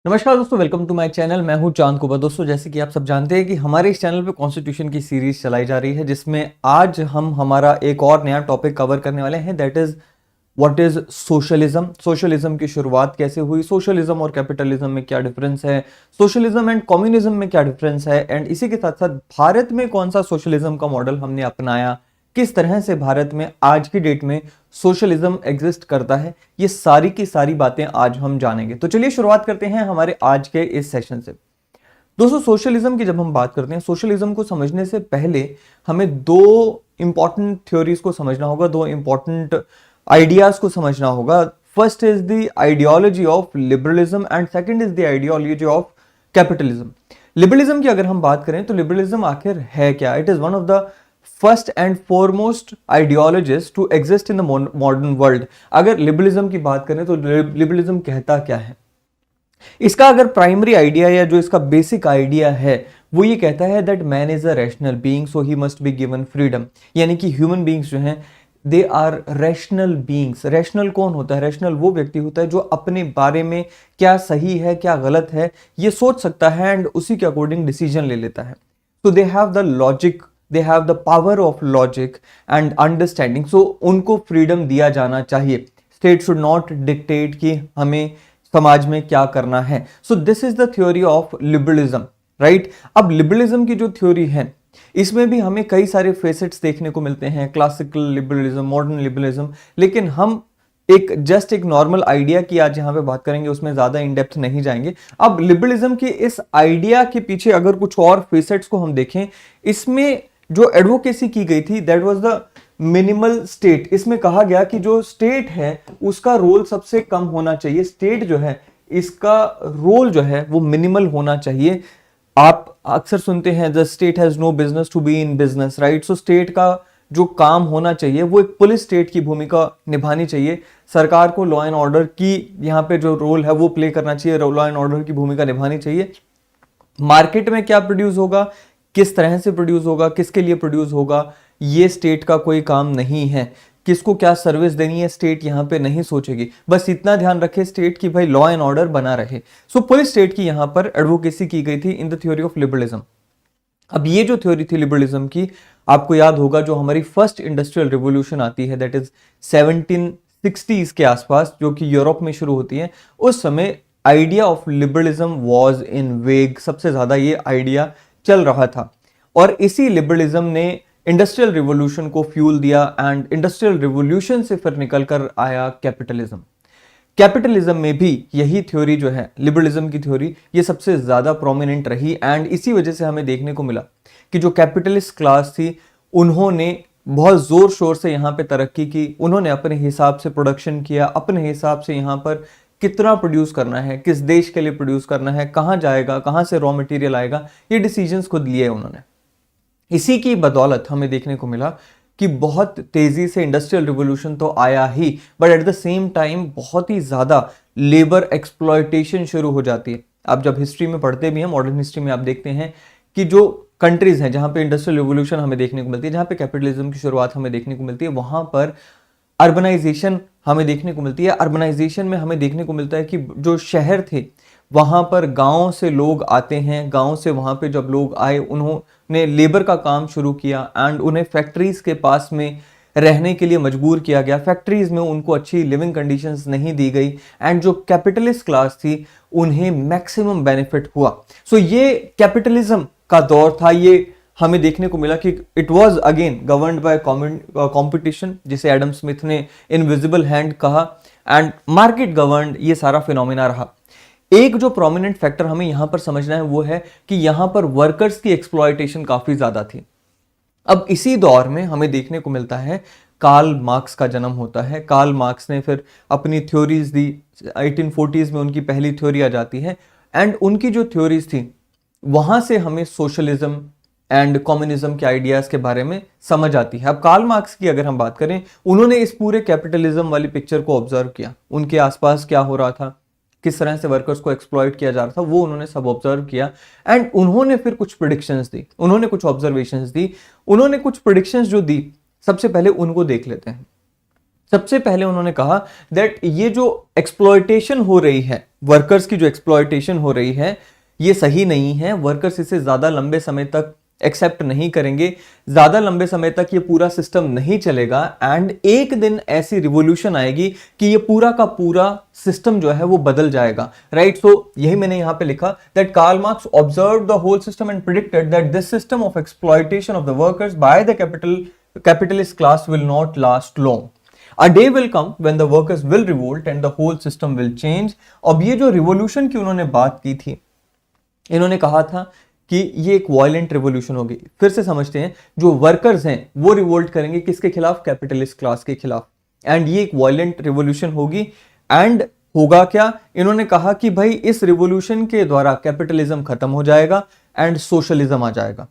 नमस्कार दोस्तों, welcome to my channel. मैं हूं चांद कुबा। दोस्तों, जैसे कि आप सब जानते हैं कि हमारे इस चैनल पे कॉन्स्टिट्यूशन की सीरीज चलाई जा रही है, जिसमें आज हम हमारा एक और नया टॉपिक कवर करने वाले हैं, that is what is socialism. Socialism की शुरुआत कैसे हुई, सोशलिज्म और कैपिटलिज्म में क्या डिफरेंस है, सोशलिज्म एंड कम्युनिज्म में क्या डिफरेंस है, एंड इसी के साथ साथ भारत में कौन सा सोशलिज्म का मॉडल हमने अपनाया, किस तरह से भारत में आज की डेट में सोशलिज्म एग्जिस्ट करता है, ये सारी की सारी बातें आज हम जानेंगे। तो चलिए शुरुआत करते हैं हमारे आज के इस सेशन से। दोस्तों, सोशलिज्म की जब हम बात करते हैं, सोशलिज्म को समझने से पहले हमें दो इंपॉर्टेंट थ्योरीज को समझना होगा, दो इंपॉर्टेंट आइडियाज को समझना होगा। First is the ideology of liberalism and second is the ideology of capitalism. Liberalism की अगर हम बात करें तो लिबरलिज्म आखिर है क्या? It is one of the first and foremost ideologies to exist in the modern world. अगर लिबरलिज्म की बात करें तो लिबरलिज्म कहता क्या है? इसका अगर प्राइमरी आइडिया या जो इसका बेसिक आइडिया है वो ये कहता है that man is a rational being, so he must be given freedom. यानी कि ह्यूमन बीइंग्स जो हैं they are rational beings. Rational कौन होता है? रैशनल वो व्यक्ति होता है जो अपने बारे में क्या सही है क्या गलत है ये सोच सकता है एंड उसी के अकॉर्डिंग डिसीजन ले लेता है। तो they have the logic, they have the power of logic and understanding. So उनको फ्रीडम दिया जाना चाहिए। स्टेट शुड नॉट डिक्टेट कि हमें समाज में क्या करना है। So this is the theory of liberalism, right. अब लिबरलिज्म की जो थ्योरी है इसमें भी हमें कई सारे फेसेट्स देखने को मिलते हैं, क्लासिकल लिबरलिज्म, मॉडर्न लिबरलिज्म, लेकिन हम एक नॉर्मल आइडिया की आज यहां पे बात करेंगे, उसमें ज्यादा इन डेप्थ नहीं जाएंगे। अब लिबरलिज्म के इस आइडिया के पीछे अगर कुछ और फेसेट्स को हम देखें, इसमें जो एडवोकेसी की गई थी that was the minimal state. इसमें कहा गया कि जो स्टेट है उसका रोल सबसे कम होना चाहिए। स्टेट जो है इसका रोल जो है वो मिनिमल होना चाहिए। आप अक्सर सुनते हैं the state has no business to be in business, right. So state का जो काम होना चाहिए वो एक पुलिस स्टेट की भूमिका निभानी चाहिए। सरकार को लॉ एंड ऑर्डर की यहाँ पे जो रोल है वो प्ले करना चाहिए, लॉ एंड ऑर्डर की भूमिका निभानी चाहिए। मार्केट में क्या प्रोड्यूस होगा, किस तरह से प्रोड्यूस होगा, किसके लिए प्रोड्यूस होगा, ये स्टेट का कोई काम नहीं है। किसको क्या सर्विस देनी है स्टेट यहां पे नहीं सोचेगी। बस इतना ध्यान रखे स्टेट की भाई लॉ एंड ऑर्डर बना रहे। सो पुलिस स्टेट की यहां पर एडवोकेसी की गई थी in the theory of liberalism. अब ये जो थ्योरी थी लिबरलिज्म की, आपको याद होगा जो हमारी फर्स्ट इंडस्ट्रियल रिवोल्यूशन आती है दैट इज 1760s के आसपास, जो कि यूरोप में शुरू होती है, उस समय idea of liberalism was in वेग। सबसे ज्यादा ये आइडिया चल रहा था और इसी लिबरलिज्म ने इंडस्ट्रियल रिवॉल्यूशन को फ्यूल दिया एंड इंडस्ट्रियल रिवॉल्यूशन से फिर निकलकर आया कैपिटलिज्म। कैपिटलिज्म में भी यही थ्योरी जो है लिबरलिज्म की थ्योरी, ये सबसे ज्यादा प्रोमिनेंट रही एंड इसी वजह से हमें देखने को मिला कि जो कैपिटलिस्ट क्लास थी उन्होंने बहुत जोर शोर से यहाँ पे तरक्की की। उन्होंने अपने हिसाब से प्रोडक्शन किया, अपने हिसाब से यहाँ पर कितना प्रोड्यूस करना है, किस देश के लिए प्रोड्यूस करना है, कहाँ जाएगा, कहाँ से रॉ मटेरियल आएगा, ये डिसीजंस खुद लिए उन्होंने। इसी की बदौलत हमें देखने को मिला कि बहुत तेजी से इंडस्ट्रियल रिवॉल्यूशन तो आया ही, but at the same time बहुत ही ज्यादा लेबर एक्सप्लॉयटेशन शुरू हो जाती है। आप जब हिस्ट्री में पढ़ते भी हैं, मॉडर्न हिस्ट्री में आप देखते हैं कि जो कंट्रीज हैं जहां पे इंडस्ट्रियल रिवॉल्यूशन हमें देखने को मिलती है, जहां पे कैपिटलिज्म की शुरुआत हमें देखने को मिलती है, वहां पर अर्बनाइजेशन हमें देखने को मिलती है। अर्बनाइजेशन में हमें देखने को मिलता है कि जो शहर थे वहां पर गांव से लोग आते हैं, गांव से वहां पे जब लोग आए उन्होंने लेबर का काम शुरू किया एंड उन्हें फैक्ट्रीज के पास में रहने के लिए मजबूर किया गया। फैक्ट्रीज में उनको अच्छी लिविंग कंडीशंस नहीं दी गई एंड जो कैपिटलिस्ट क्लास थी उन्हें मैक्सिमम बेनिफिट हुआ। सो ये कैपिटलिज्म का दौर था। ये हमें देखने को मिला कि it was again governed bye competition, जिसे एडम स्मिथ ने इनविजिबल हैंड कहा, एंड मार्केट गवर्न्ड ये सारा फिनोमिना रहा। एक जो प्रोमिनेंट फैक्टर हमें यहां पर समझना है वो है कि यहां पर वर्कर्स की एक्सप्लॉयटेशन काफी ज्यादा थी। अब इसी दौर में हमें देखने को मिलता है कार्ल मार्क्स का जन्म होता है। कार्ल मार्क्स ने फिर अपनी थ्योरीज दी। 1840s में उनकी पहली थ्योरी आ जाती है एंड उनकी जो थ्योरीज थी वहां से हमें सोशलिज्म एंड कम्युनिज्म के आइडियाज के बारे में समझ आती है। अब कार्ल मार्क्स की अगर हम बात करें, उन्होंने इस पूरे कैपिटलिज्म वाली पिक्चर को ऑब्जर्व किया। उनके आसपास क्या हो रहा था, किस तरह से वर्कर्स को एक्सप्लॉइट किया जा रहा था, वो उन्होंने सब ऑब्जर्व किया एंड उन्होंने फिर कुछ प्रेडिक्शंस दी, उन्होंने कुछ ऑब्जर्वेशंस दी, उन्होंने कुछ प्रेडिक्शंस जो दी, सबसे पहले उनको देख लेते हैं। सबसे पहले उन्होंने कहा दैट ये जो एक्सप्लॉयटेशन हो रही है, वर्कर्स की जो एक्सप्लॉयटेशन हो रही है, ये सही नहीं है। वर्कर्स इसे ज्यादा लंबे समय तक एक्सेप्ट नहीं करेंगे, ज्यादा लंबे समय तक ये पूरा सिस्टम नहीं चलेगा एंड एक दिन ऐसी रिवॉल्यूशन आएगी कि ये पूरा का पूरा सिस्टम जो है वो बदल जाएगा, राइट। सो यही मैंने यहां पे लिखा that Karl Marx observe the whole system and predicted that this system of exploitation of the workers by the capitalist class will not last long. A day will come when the workers will revolt and the whole system will change। अब ये जो revolution की उन्होंने बात की थी, इन्होंने कहा था कि ये एक वायलेंट रिवॉल्यूशन होगी। फिर से समझते हैं, जो वर्कर्स हैं वो रिवोल्ट करेंगे किसके खिलाफ? कैपिटलिस्ट क्लास के खिलाफ। एंड ये एक वायलेंट रिवॉल्यूशन होगी। एंड होगा क्या? इन्होंने कहा कि भाई इस रिवॉल्यूशन के द्वारा कैपिटलिज्म खत्म हो जाएगा एंड सोशलिज्म आ जाएगा।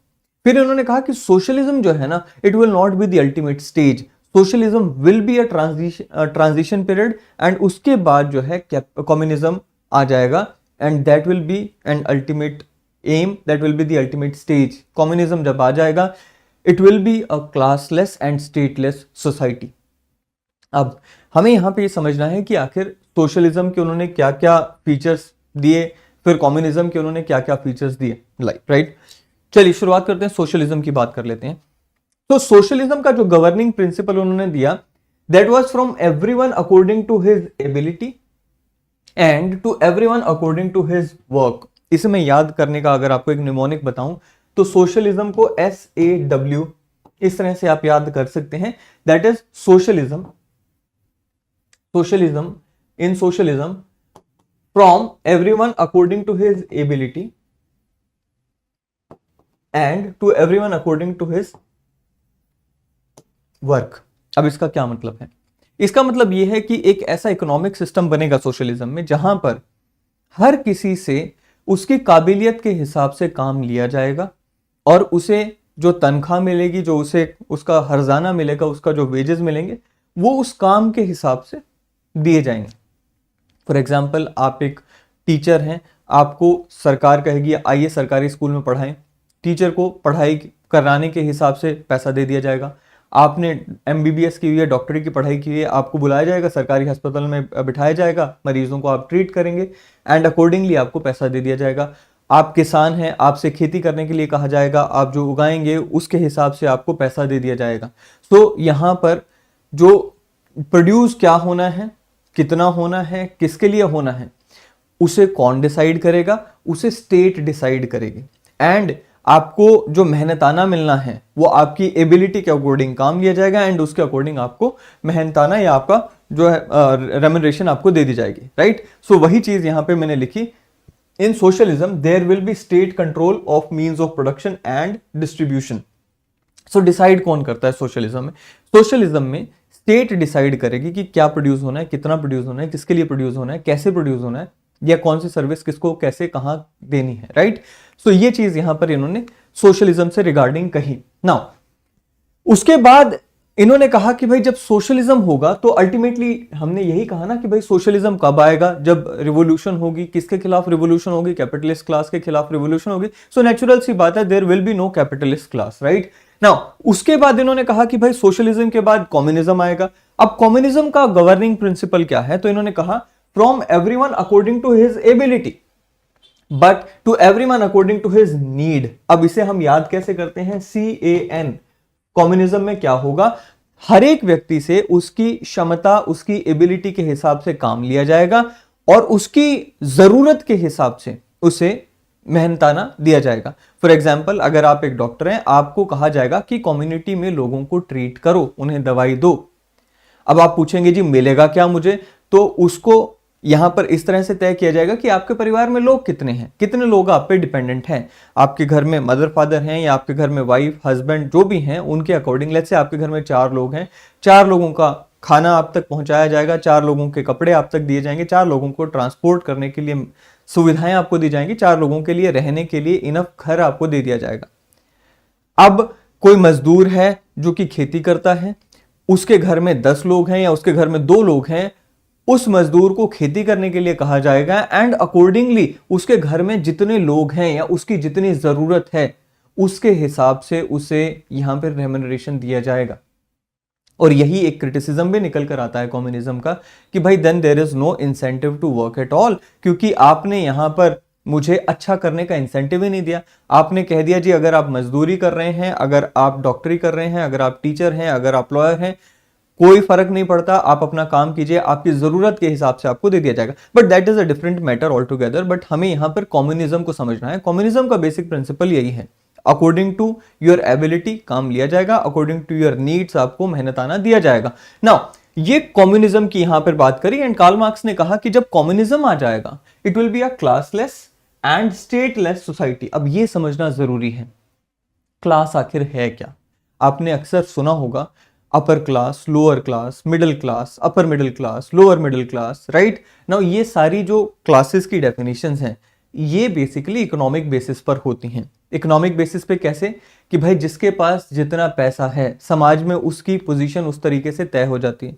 फिर इन्होंने कहा कि सोशलिज्म जो है ना, it will not be the ultimate stage, socialism will be a transition period and उसके बाद जो है कम्युनिज्म आ जाएगा and that will be an ultimate aim, that will be the ultimate stage. Communism जब आ जाएगा, it will be a classless and stateless society. अब हमें यहां पे ये समझना है कि आखिर सोशलिज्म के उन्होंने क्या क्या फीचर्स दिए, फिर कम्युनिज्म के उन्होंने क्या क्या फीचर्स दिए, राइट। चलिए शुरुआत करते हैं, सोशलिज्म की बात कर लेते हैं। तो सोशलिज्म का जो गवर्निंग प्रिंसिपल उन्होंने दिया, that was from everyone according to his ability and to everyone according to his work. इसे मैं याद करने का अगर आपको एक निमोनिक बताऊं तो सोशलिज्म को SAW इस तरह से आप याद कर सकते हैं, that is socialism in socialism from everyone according to his ability and to everyone according to his work. अब इसका क्या मतलब है? इसका मतलब यह है कि एक ऐसा इकोनॉमिक सिस्टम बनेगा सोशलिज्म में जहां पर हर किसी से उसकी काबिलियत के हिसाब से काम लिया जाएगा और उसे जो तनख्वाह मिलेगी, जो उसे उसका हर्जाना मिलेगा, उसका जो वेजेस मिलेंगे, वो उस काम के हिसाब से दिए जाएंगे। फॉर एग्जाम्पल, आप एक टीचर हैं, आपको सरकार कहेगी आइए सरकारी स्कूल में पढ़ाएं, टीचर को पढ़ाई कराने के हिसाब से पैसा दे दिया जाएगा। आपने MBBS की हुई है, डॉक्टरी की पढ़ाई की हुई है, आपको बुलाया जाएगा, सरकारी अस्पताल में बिठाया जाएगा, मरीजों को आप ट्रीट करेंगे एंड अकॉर्डिंगली आपको पैसा दे दिया जाएगा। आप किसान हैं, आपसे खेती करने के लिए कहा जाएगा, आप जो उगाएंगे उसके हिसाब से आपको पैसा दे दिया जाएगा। तो यहाँ पर जो प्रोड्यूस क्या होना है, कितना होना है, किसके लिए होना है, उसे कौन डिसाइड करेगा? उसे स्टेट डिसाइड करेगी। एंड आपको जो मेहनताना मिलना है वो आपकी एबिलिटी के अकॉर्डिंग काम लिया जाएगा एंड उसके अकॉर्डिंग आपको मेहनताना या आपका जो है रेम्यूनरेशन आपको दे दी जाएगी, राइट। सो वही चीज यहां पे मैंने लिखी, in socialism there will be state control of means of production and distribution. So decide कौन करता है सोशलिज्म में? सोशलिज्म में स्टेट डिसाइड करेगी कि क्या प्रोड्यूस होना है, कितना प्रोड्यूस होना है, किसके लिए प्रोड्यूस होना है, कैसे प्रोड्यूस होना है, या कौन सी सर्विस किसको कैसे कहां देनी है, राइट। सो ये चीज यहां पर इन्होंने सोशलिज्म से रिगार्डिंग कही। नाउ उसके बाद इन्होंने कहा कि भाई जब सोशलिज्म होगा तो अल्टीमेटली हमने यही कहा ना कि भाई सोशलिज्म कब आएगा? जब रिवॉल्यूशन होगी। किसके खिलाफ रिवॉल्यूशन होगी? कैपिटलिस्ट क्लास के खिलाफ रिवॉल्यूशन होगी। सो नेचुरल सी बात है, there will be no capitalist class, right. Now उसके बाद इन्होंने कहा कि भाई सोशलिज्म के बाद कम्युनिज्म आएगा। अब कम्युनिज्म का गवर्निंग प्रिंसिपल क्या है? तो इन्होंने कहा from everyone according to his ability but to everyone according to his need. अब इसे हम याद कैसे करते हैं? CAN। कम्युनिज्म में क्या होगा? हर एक व्यक्ति से उसकी क्षमता, उसकी एबिलिटी के हिसाब से काम लिया जाएगा और उसकी जरूरत के हिसाब से उसे मेहनताना दिया जाएगा। फॉर एग्जाम्पल, अगर आप एक डॉक्टर हैं, आपको कहा जाएगा कि कम्युनिटी में लोगों को ट्रीट करो, उन्हें दवाई दो। अब आप पूछेंगे जी मिलेगा क्या मुझे? तो उसको यहां पर इस तरह से तय किया जाएगा कि आपके परिवार में लोग कितने हैं, कितने लोग आप पे डिपेंडेंट हैं। आपके घर में मदर फादर हैं या आपके घर में वाइफ हस्बैंड जो भी हैं, उनके अकॉर्डिंग लेट्स से आपके घर में 4 लोग हैं, 4 लोगों का खाना आप तक पहुंचाया जाएगा, 4 लोगों के कपड़े आप तक दिए जाएंगे, 4 लोगों को ट्रांसपोर्ट करने के लिए सुविधाएं आपको दी जाएंगी, 4 लोगों के लिए रहने के लिए इनफ घर आपको दे दिया जाएगा। अब कोई मजदूर है जो कि खेती करता है, उसके घर में 10 लोग हैं या उसके घर में 2 लोग हैं, उस मजदूर को खेती करने के लिए कहा जाएगा एंड अकॉर्डिंगली उसके घर में जितने लोग हैं या उसकी जितनी जरूरत है उसके हिसाब से उसे यहां पर रेम्यूनरेशन दिया जाएगा। और यही एक क्रिटिसिज्म भी निकल कर आता है कम्युनिज्म का कि भाई then there is no incentive to work at all, क्योंकि आपने यहां पर मुझे अच्छा करने का इंसेंटिव ही नहीं दिया। आपने कह दिया जी अगर आप मजदूरी कर रहे हैं, अगर आप डॉक्टरी कर रहे हैं, अगर आप टीचर हैं, अगर आप लॉयर हैं, कोई फर्क नहीं पड़ता, आप अपना काम कीजिए, आपकी जरूरत के हिसाब से आपको दे दिया जाएगा। But that is a different matter all together. But हमें यहां पर कम्युनिज्म को समझना है। कम्युनिज्म का बेसिक प्रिंसिपल यही है, अकॉर्डिंग टू योर एबिलिटी काम लिया जाएगा, अकॉर्डिंग टू योर नीड्स आपको मेहनताना दिया जाएगा। नाउ ये कम्युनिज्म की यहां पर बात करी एंड कार्ल मार्क्स ने कहा कि जब कम्युनिज्म आ जाएगा it will be a classless and stateless society. अब ये समझना जरूरी है, क्लास आखिर है क्या। आपने अक्सर सुना होगा upper class, lower class, middle class, upper middle class, lower middle class, right. Now ये सारी जो क्लासेस की डेफिनेशंस हैं ये बेसिकली इकोनॉमिक बेसिस पर होती हैं। इकोनॉमिक बेसिस पे कैसे कि भाई जिसके पास जितना पैसा है समाज में उसकी पोजीशन उस तरीके से तय हो जाती है।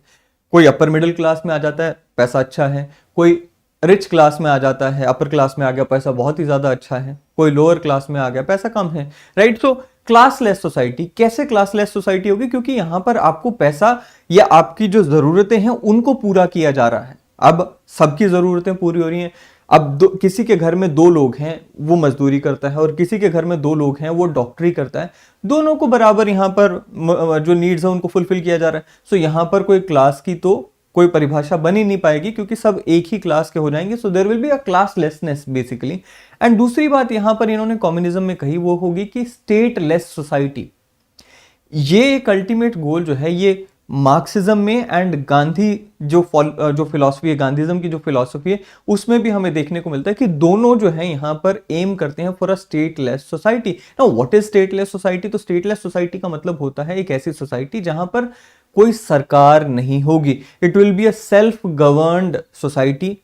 कोई अपर मिडिल क्लास में आ जाता है, पैसा अच्छा है, कोई रिच क्लास में आ जाता है, अपर क्लास में आ गया, पैसा बहुत ही ज्यादा अच्छा है, कोई लोअर क्लास में आ गया, पैसा कम है, राइट। सो क्लासलेस सोसाइटी, कैसे क्लासलेस सोसाइटी होगी, क्योंकि यहां पर आपको पैसा या आपकी जो जरूरतें हैं उनको पूरा किया जा रहा है। अब सबकी जरूरतें पूरी हो रही हैं। अब किसी के घर में 2 लोग हैं वो मजदूरी करता है और किसी के घर में 2 लोग हैं वो डॉक्टरी करता है, दोनों को बराबर यहां पर जो नीड्स है उनको फुलफिल किया जा रहा है। सो यहां पर कोई क्लास की तो कोई परिभाषा बन ही नहीं पाएगी क्योंकि सब एक ही क्लास के हो जाएंगे। So there will be a classlessness basically. And दूसरी बात यहां पर इन्होंने कम्युनिज्म में कही वो होगी कि स्टेटलेस सोसाइटी। ये एक अल्टीमेट गोल जो है ये मार्क्सिज्म में एंड गांधी जो फिलॉसफी है, गांधीज्म की जो फिलॉसफी है उसमें भी हमें देखने को मिलता है कि दोनों जो है यहां पर एम करते हैं for a stateless society. Now what is stateless society? तो स्टेटलेस सोसाइटी का मतलब होता है एक ऐसी सोसाइटी जहां पर कोई सरकार नहीं होगी। It will be a self governed society.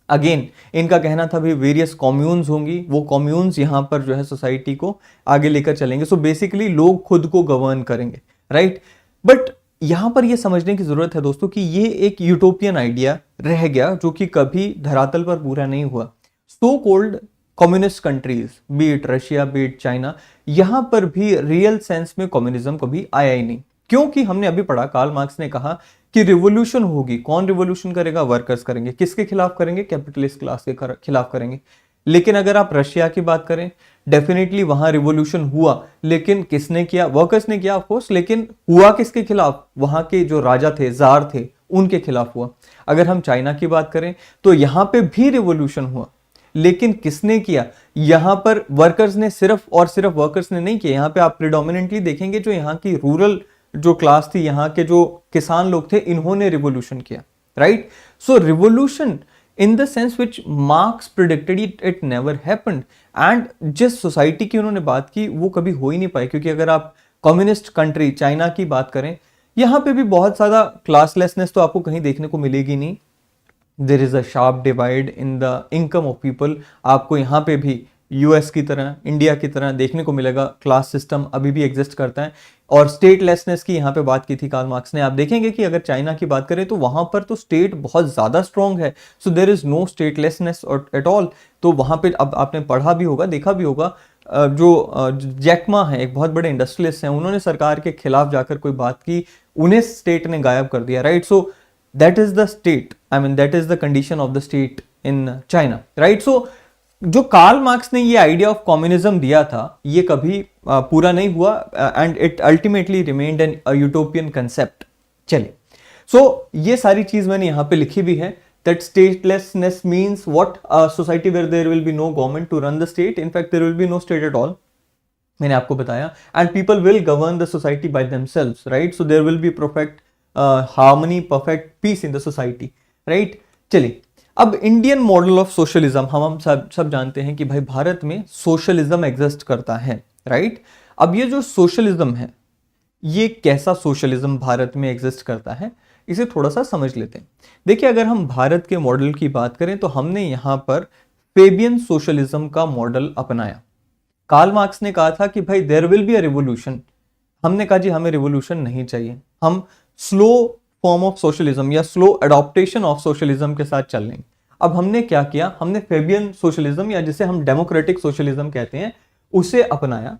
Again इनका कहना था भी वेरियस कॉम्यून्स होंगी, वो कॉम्यून्स यहां पर जो है सोसाइटी को आगे लेकर चलेंगे। सो बेसिकली लोग खुद को गवर्न करेंगे, राइट। बट यहां पर यह समझने की जरूरत है दोस्तों कि ये एक यूटोपियन आइडिया रह गया जो कि कभी धरातल पर पूरा नहीं हुआ। So called communist countries, B it Russia, B it China, यहां पर भी रियल सेंस में कम्युनिज्म कभी आया ही नहीं। क्योंकि हमने अभी पढ़ा, कार्ल मार्क्स ने कहा कि रिवोल्यूशन होगी। कौन रिवोल्यूशन करेगा? वर्कर्स करेंगे। किसके खिलाफ करेंगे? कैपिटलिस्ट क्लास के खिलाफ करेंगे। लेकिन अगर आप रशिया की बात करें, डेफिनेटली वहां रिवोल्यूशन हुआ, लेकिन किसने किया? वर्कर्स ने किया ऑफ कोर्स, लेकिन हुआ किसके खिलाफ? वहां के जो राजा थे, जार थे, उनके खिलाफ हुआ। अगर हम चाइना की बात करें तो यहां पे भी रिवोल्यूशन हुआ, लेकिन किसने किया? यहां पर वर्कर्स ने सिर्फ और सिर्फ वर्कर्स ने नहीं किया। यहां पे आप प्रिडोमिनेंटली देखेंगे जो यहां की रूरल जो क्लास थी, यहां के जो किसान लोग थे, इन्होंने रिवोल्यूशन किया, right. So revolution in the sense which marks predicted it never happened. And जिस सोसाइटी की उन्होंने बात की वो कभी हो ही नहीं पाई, क्योंकि अगर आप कम्युनिस्ट कंट्री चाइना की बात करें, यहां पे भी बहुत ज्यादा क्लासलेसनेस तो आपको कहीं देखने को मिलेगी नहीं। There is a sharp divide in the income of people. आपको यहां पे भी यूएस की तरह, इंडिया की तरह देखने को मिलेगा, क्लास सिस्टम अभी भी एग्जिस्ट करता है। और स्टेटलेसनेस की यहां पे बात की थी कार्ल मार्क्स ने। आप देखेंगे कि अगर चाइना की बात करें तो वहां पर तो स्टेट बहुत ज्यादा स्ट्रांग है। So there is no statelessness at all. तो वहां पे अब आपने पढ़ा भी होगा, देखा भी होगा, जो जैकमा है, एक बहुत बड़े इंडस्ट्रियलिस्ट हैं, उन्होंने सरकार के खिलाफ जाकर कोई बात की, उन्हें स्टेट ने गायब कर दिया, right. So that is the state, I mean that is the condition of the state in China, right. So जो कार्ल मार्क्स ने ये आइडिया ऑफ कम्युनिज्म दिया था ये कभी पूरा नहीं हुआ and it ultimately remained an utopian concept. चलिए, सो ये सारी चीज मैंने यहां पे लिखी भी है that statelessness means what? A society where there will be no government to run the state. In fact, there will be no state at all. मैंने आपको बताया, and people will govern the society by themselves, right? So there will be perfect harmony, perfect peace in the society, right? चलिए, अब Indian model of socialism हम सब जानते हैं कि भाई भारत में सोशलिज्म एग्जिस्ट करता है, राइट। अब ये जो सोशलिज्म है ये कैसा सोशलिज्म भारत में एग्जिस्ट करता है इसे थोड़ा सा समझ लेते हैं। देखिए, अगर हम भारत के मॉडल की बात करें तो हमने यहां पर फेबियन सोशलिज्म का मॉडल अपनाया। कार्ल मार्क्स ने कहा था कि भाई there will be a revolution. हमने कहा जी हमें रिवोल्यूशन नहीं चाहिए, हम स्लो फॉर्म ऑफ सोशलिज्म या स्लो अडॉप्टेशन ऑफ सोशलिज्म के साथ चल लेंगे। अब हमने क्या किया? हमने फेबियन सोशलिज्म या जिसे हम डेमोक्रेटिक सोशलिज्म कहते हैं उसे अपनाया।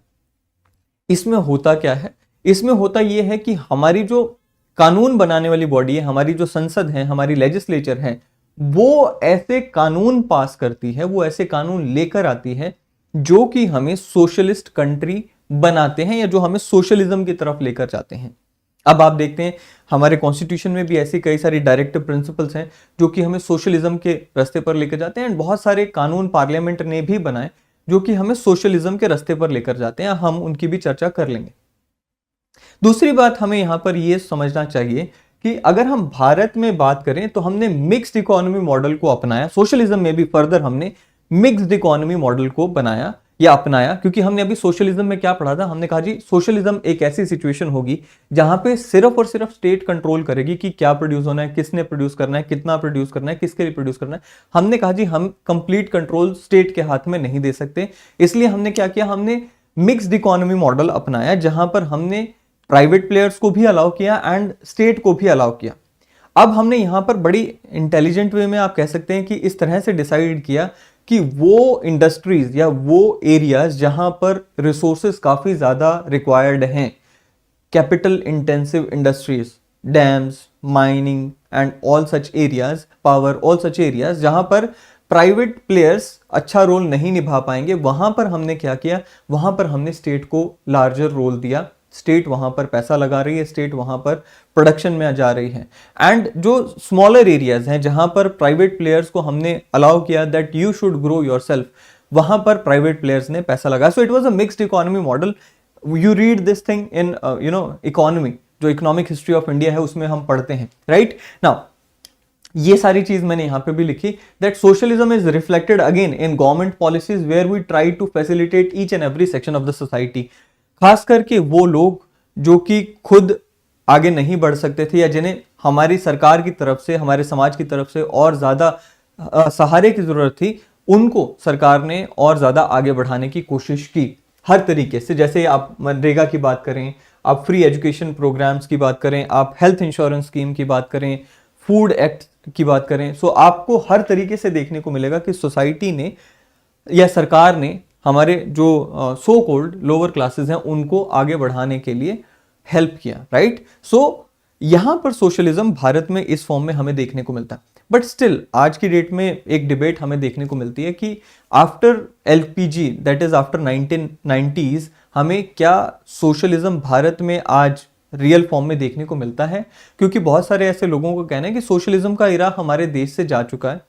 इसमें होता क्या है? इसमें होता यह है कि हमारी जो कानून बनाने वाली बॉडी है, हमारी जो संसद है, हमारी लेजिस्लेचर है, वो ऐसे कानून पास करती है, वो ऐसे कानून लेकर आती है जो कि हमें सोशलिस्ट कंट्री बनाते हैं या जो हमें सोशलिज्म की तरफ लेकर जाते हैं। अब आप देखते हैं हमारे कॉन्स्टिट्यूशन में भी ऐसी कई सारी डायरेक्टिव प्रिंसिपल्स हैं जो कि हमें सोशलिज्म के रास्ते पर लेकर जाते हैं, एंड बहुत सारे कानून पार्लियामेंट ने भी बनाए जो कि हमें सोशलिज्म के रास्ते पर लेकर जाते हैं। हम उनकी भी चर्चा कर लेंगे। दूसरी बात हमें यहां पर यह समझना चाहिए कि अगर हम भारत में बात करें तो हमने मिक्स्ड इकोनॉमी मॉडल को अपनाया, सोशलिज्म में भी फर्दर हमने मिक्स्ड इकोनॉमी मॉडल को बनाया या अपनाया, क्योंकि हमने अभी सोशलिज्म में क्या पढ़ा था, हमने कहा जी सोशलिज्म एक ऐसी सिचुएशन होगी जहां पे सिर्फ और सिर्फ स्टेट कंट्रोल करेगी कि क्या प्रोड्यूस होना है, किसने प्रोड्यूस करना है, कितना प्रोड्यूस करना है, किसके लिए प्रोड्यूस करना है। हमने कहा जी हम कंप्लीट कंट्रोल स्टेट के हाथ में नहीं दे सकते, इसलिए हमने क्या किया, हमने मिक्स्ड इकोनॉमी मॉडल अपनाया जहां पर हमने प्राइवेट प्लेयर्स को भी अलाउ किया एंड स्टेट को भी अलाउ किया। अब हमने यहां पर बड़ी इंटेलिजेंट वे में आप कह सकते हैं कि इस तरह से डिसाइड किया कि वो इंडस्ट्रीज या वो एरियाज जहां पर रिसोर्सेज काफी ज्यादा रिक्वायर्ड हैं, capital intensive industries, dams, mining and all such areas, power, all such areas जहां पर प्राइवेट प्लेयर्स अच्छा रोल नहीं निभा पाएंगे, वहां पर हमने क्या किया, वहां पर हमने स्टेट को लार्जर रोल दिया। स्टेट वहां पर पैसा लगा रही है, स्टेट वहां पर प्रोडक्शन में जा रही है, एंड जो स्मॉलर एरियाज हैं जहां पर प्राइवेट प्लेयर्स को हमने अलाउ किया that you should grow yourself, वहां पर प्राइवेट प्लेयर्स ने पैसा लगा। So it was a mixed economy model. You read this thing in economy, जो इकोनॉमिक हिस्ट्री ऑफ इंडिया है उसमें हम पढ़ते हैं, राइट। नाउ ये सारी चीज मैंने यहां पे भी लिखी that socialism is reflected again in government policies where we try to facilitate each and every section of the society. खास करके वो लोग जो कि खुद आगे नहीं बढ़ सकते थे या जिन्हें हमारी सरकार की तरफ से, हमारे समाज की तरफ से और ज्यादा सहारे की जरूरत थी, उनको सरकार ने और ज्यादा आगे बढ़ाने की कोशिश की हर तरीके से। जैसे आप मनरेगा की बात करें, आप फ्री एजुकेशन प्रोग्राम्स की बात करें, आप हेल्थ इंश्योरेंस स्कीम की बात करें, फूड एक्ट की बात करें, सो आपको हर तरीके से देखने को मिलेगा कि सोसाइटी ने या सरकार ने हमारे जो सो कॉल्ड लोअर क्लासेस हैं उनको आगे बढ़ाने के लिए हेल्प किया, राइट। सो यहां पर सोशलिज्म भारत में इस फॉर्म में हमें देखने को मिलता है। बट स्टिल आज की डेट में एक डिबेट हमें देखने को मिलती है कि after LPG, that is after 1990s, हमें क्या सोशलिज्म भारत में आज रियल फॉर्म में देखने को मिलता है, क्योंकि बहुत सारे ऐसे लोगों को कहना है कि सोशलिज्म का इरा हमारे देश से जा चुका है।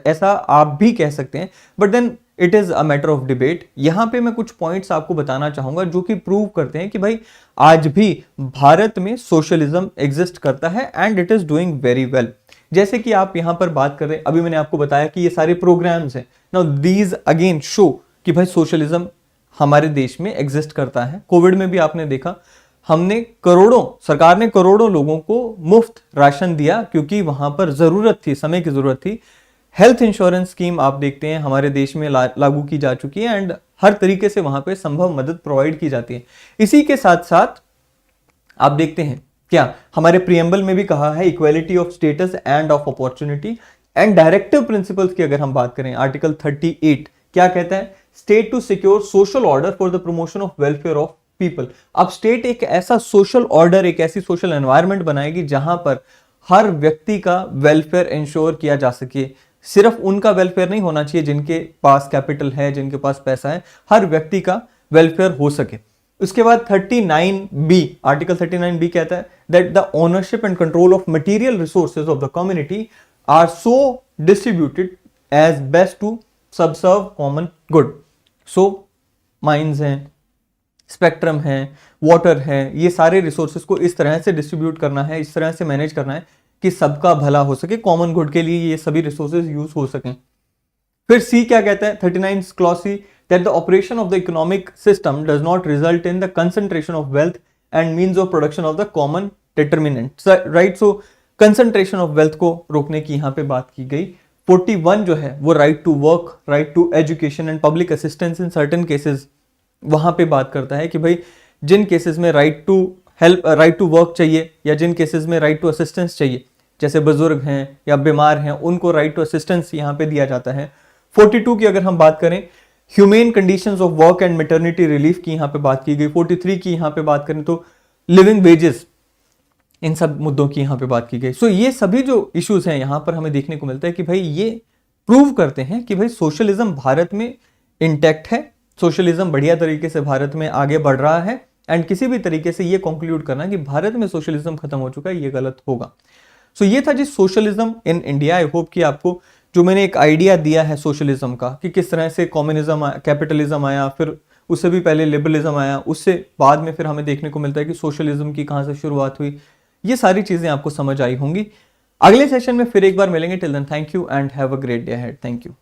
ऐसा आप भी कह सकते हैं, but then it is a matter of debate. यहां पे मैं कुछ पॉइंट्स आपको बताना चाहूंगा जो कि प्रूव करते हैं कि भाई आज भी भारत में सोशलिज्म एग्जिस्ट करता है and it is doing very well. जैसे कि आप यहां पर बात कर रहे हैं, अभी मैंने आपको बताया कि ये सारे प्रोग्राम्स हैं, नाउ दीज अगेन शो कि भाई सोशलिज्म हमारे देश में एग्जिस्ट करता है। कोविड में भी आपने देखा, हमने सरकार ने करोड़ों लोगों को मुफ्त राशन दिया क्योंकि वहां पर जरूरत थी, समय की जरूरत थी। हेल्थ इंश्योरेंस स्कीम आप देखते हैं हमारे देश में लागू की जा चुकी है एंड हर तरीके से वहां पे संभव मदद प्रोवाइड की जाती है। इसी के साथ साथ आप देखते हैं क्या हमारे प्रियम्बल में भी कहा है equality of status end of opportunity, and directive principles की अगर हम बात करें, आर्टिकल 38 क्या कहता है, state to secure social order for the promotion of welfare of people. अब स्टेट एक ऐसा सोशल ऑर्डर, एक ऐसी सोशल एनवायरनमेंट बनाएगी जहां पर हर व्यक्ति का वेलफेयर इंश्योर किया जा सके। सिर्फ उनका वेलफेयर नहीं होना चाहिए जिनके पास कैपिटल है, जिनके पास पैसा है, हर व्यक्ति का वेलफेयर हो सके। उसके बाद 39B, आर्टिकल 39B कहता है that the ownership and control of material resources of the community are so distributed as best to subserve common good. So mines हैं, स्पेक्ट्रम है, वाटर है, ये सारे रिसोर्सेज को इस तरह से डिस्ट्रीब्यूट करना है, इस तरह से मैनेज करना है कि सबका भला हो सके, कॉमन गुड के लिए ये सभी रिसोर्सेज यूज हो सकें। फिर सी क्या कहता है, 39 clause C, that the operation of the economic system does not result in the concentration of wealth and means of production of the common determinant, right. So concentration of wealth को रोकने की यहां पे बात की गई। 41 जो है वो right to work, right to education and public assistance in certain cases, वहां पे बात करता है कि भाई जिन केसेस में right to help, right to work चाहिए या जिन केसेस में राइट टू असिस्टेंस चाहिए, जैसे बुजुर्ग हैं या बीमार हैं, उनको राइट टू असिस्टेंस यहां पे दिया जाता है। 42 की अगर हम बात करें, humane conditions of work and maternity relief की यहां पे बात की गई। 43 की यहां पे बात करें तो लिविंग वेजेस, इन सब मुद्दों की यहाँ पे बात की गई। सो ये सभी जो इश्यूज हैं यहाँ पर हमें देखने को मिलता है कि भाई ये प्रूव करते हैं कि भाई सोशलिज्म भारत में इंटैक्ट है, सोशलिज्म बढ़िया तरीके से भारत में आगे बढ़ रहा है, एंड किसी भी तरीके से ये कंक्लूड करना कि भारत में सोशलिज्म खत्म हो चुका है, ये गलत होगा। सो ये था जी socialism in India. I hope कि आपको जो मैंने एक आइडिया दिया है सोशलिज्म का कि किस तरह से कम्युनिज्म, कैपिटलिज्म आया, फिर उससे भी पहले लिबरलिज्म आया, उससे बाद में फिर हमें देखने को मिलता है कि सोशलिज्म की कहाँ से शुरुआत हुई, ये सारी चीजें आपको समझ आई होंगी। अगले सेशन में फिर एक बार मिलेंगे। Till then thank you and have a great day ahead. Thank you.